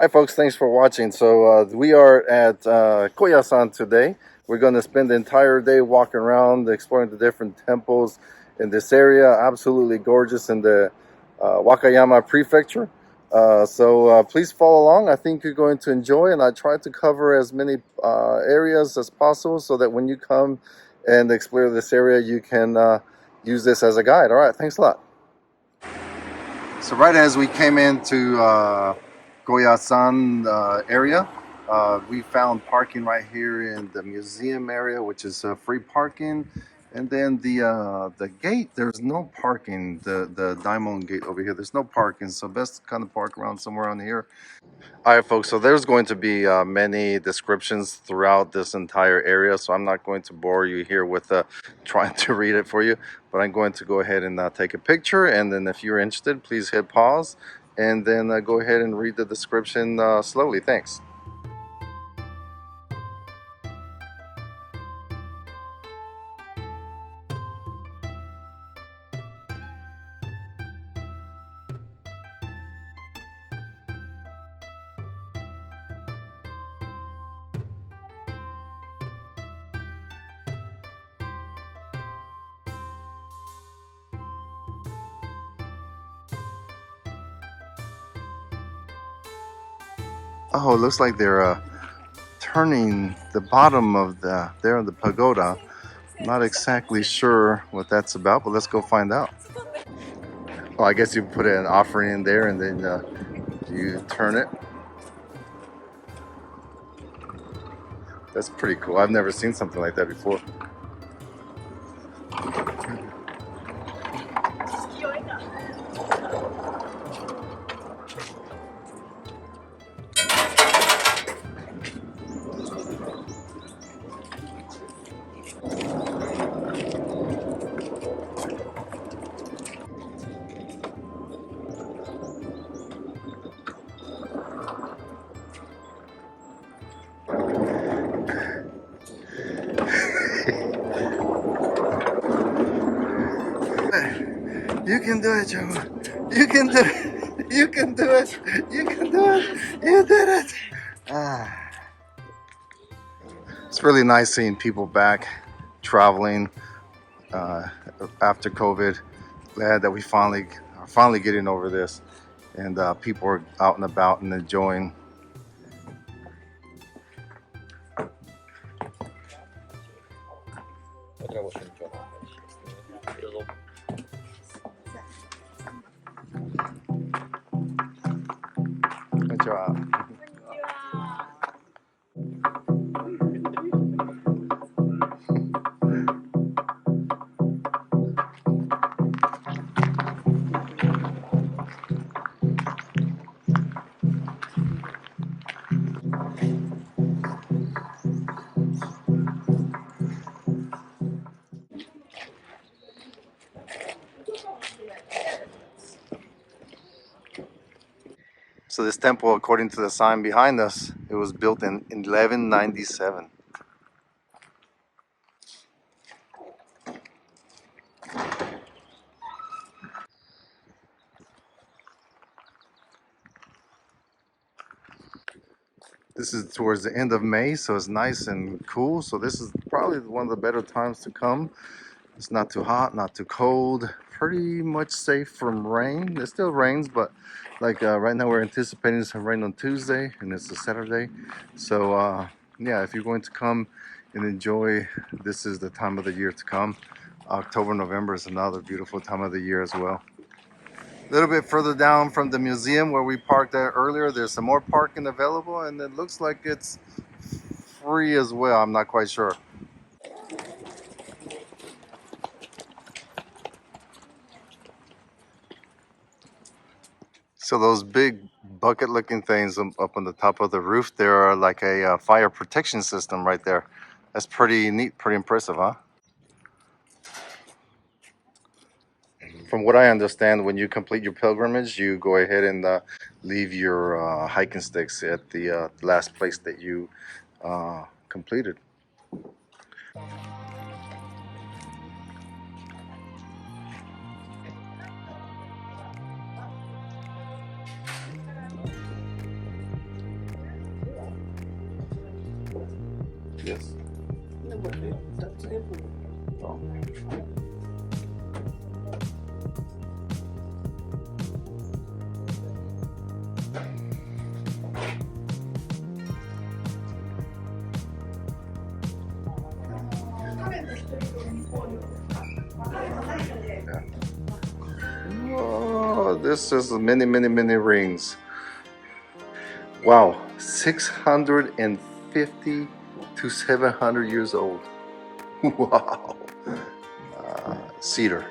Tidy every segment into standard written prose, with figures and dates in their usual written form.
Hi folks, thanks for watching. So we are at Koyasan today. We're going to spend the entire day walking around, exploring the different temples in this area. Absolutely gorgeous in the Wakayama prefecture. Please follow along. I think you're going to enjoy, and I try to cover as many areas as possible so that when you come and explore this area, you can use this as a guide. All right, thanks a lot. So right as we came into Koyasan area, we found parking right here in the museum area, which is free parking. And then the gate, there's no parking. The diamond gate over here, there's no parking. So best kind of park around somewhere on here. All right, folks, so there's going to be many descriptions throughout this entire area, so I'm not going to bore you here with trying to read it for you, but I'm going to go ahead and take a picture, and then if you're interested, please hit pause, and then go ahead and read the description slowly. Thanks. Oh, it looks like they're turning the bottom of the pagoda. Not exactly sure what that's about, but let's go find out. Well, I guess you put an offering in there and then you turn it. That's pretty cool. I've never seen something like that before. You can do it, Joe. You can do it. You can do it. You can do it. You did it. Ah. It's really nice seeing people back traveling after COVID. Glad that we are finally getting over this, and people are out and about and enjoying. Good job. So this temple, according to the sign behind us, it was built in 1197. This is towards the end of May, so it's nice and cool. So this is probably one of the better times to come. It's not too hot, not too cold. Pretty much safe from rain. It still rains, but like right now we're anticipating some rain on Tuesday, and it's a Saturday. So yeah, if you're going to come and enjoy, this is the time of the year to come. October, November is another beautiful time of the year as well. A little bit further down from the museum where we parked at earlier, there's some more parking available, and it looks like it's free as well. I'm not quite sure. So those big bucket looking things up on the top of the roof, there are like a fire protection system right there. That's pretty neat, pretty impressive, huh? From what I understand, when you complete your pilgrimage, you go ahead and leave your hiking sticks at the last place that you completed. Yes. No, but that's everywhere. Oh. Yeah. Oh, this is many, many, many rings. Wow, 650 to 700 years old. Wow. Cedar.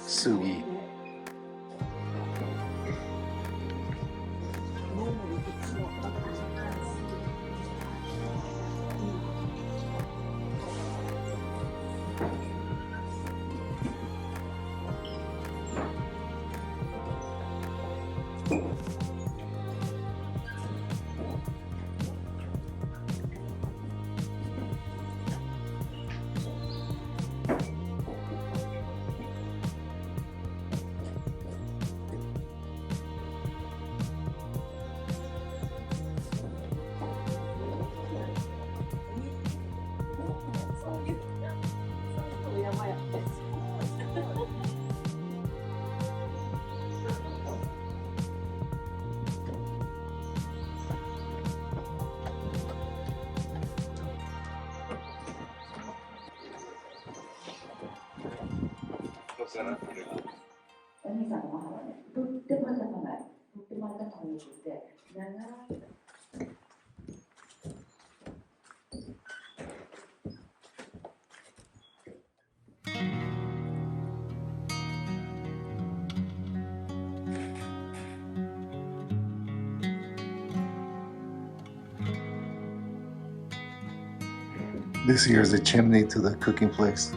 Sugi. Normally it's not that This here is the chimney to the cooking place.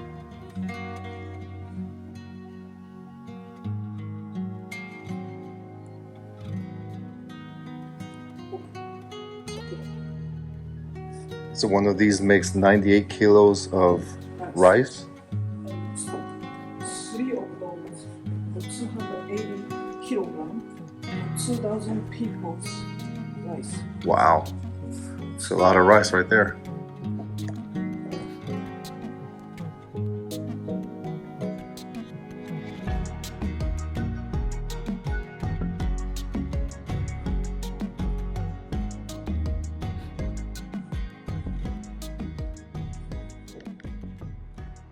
So one of these makes 98 kilos of rice. Three of those for 280 kilograms, 2,000 people's rice. Wow, it's a lot of rice right there.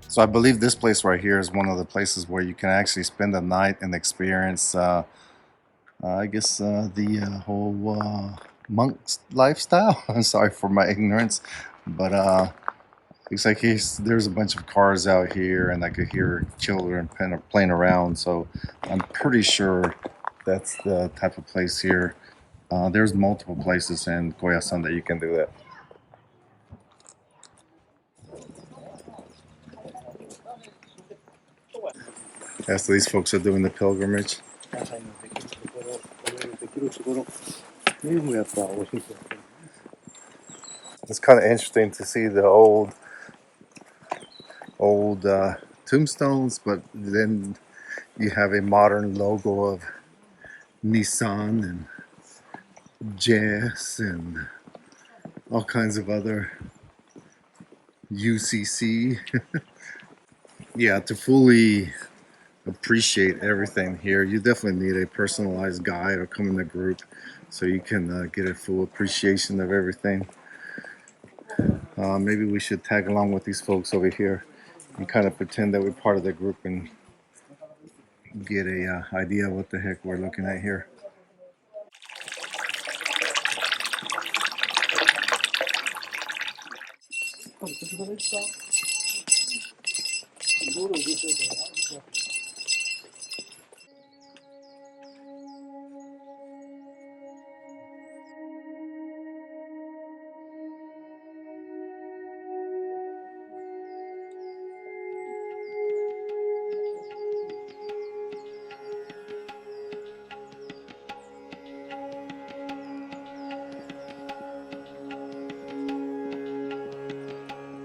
So I believe this place right here is one of the places where you can actually spend the night and experience, I guess, the whole monk's lifestyle. I'm sorry for my ignorance, but looks like there's a bunch of cars out here, and I could hear children playing around. So I'm pretty sure that's the type of place here. There's multiple places in Koyasan that you can do that. Yeah, so these folks are doing the pilgrimage. It's kind of interesting to see the old tombstones, but then you have a modern logo of Nissan and Jazz and all kinds of other UCC. Yeah, to fully appreciate everything here, you definitely need a personalized guide or come in a group so you can get a full appreciation of everything. Maybe we should tag along with these folks over here and kind of pretend that we're part of the group and get a idea of what the heck we're looking at here.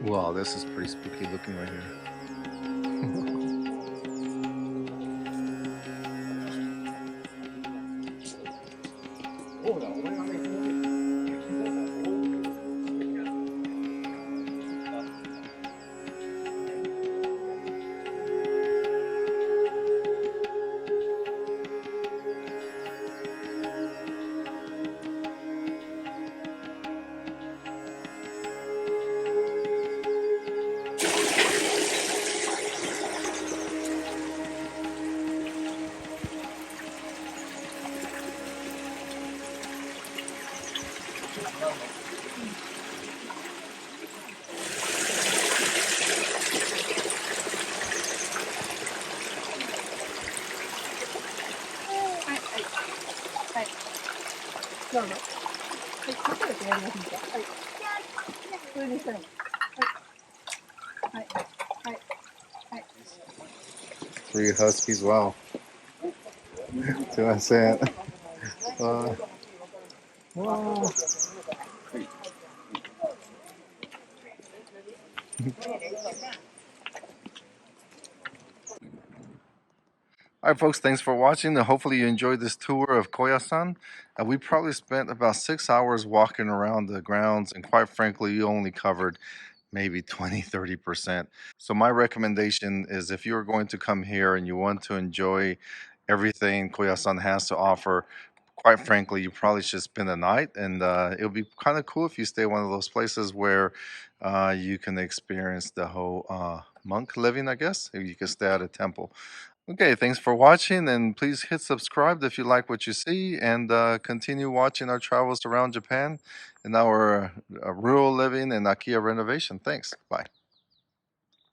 Wow, this is pretty spooky looking right here. Three huskies. Wow. See what I'm saying? Wow. All right, folks, thanks for watching. And hopefully, you enjoyed this tour of Koyasan. We probably spent about 6 hours walking around the grounds, and quite frankly, you only covered maybe 20–30%. So, my recommendation is if you're going to come here and you want to enjoy everything Koyasan has to offer, quite frankly, you probably should spend a night. And it'll be kind of cool if you stay one of those places where you can experience the whole monk living, I guess. If you can stay at a temple. Okay, thanks for watching, and please hit subscribe if you like what you see, and continue watching our travels around Japan and our rural living and Akiya renovation. Thanks. Bye.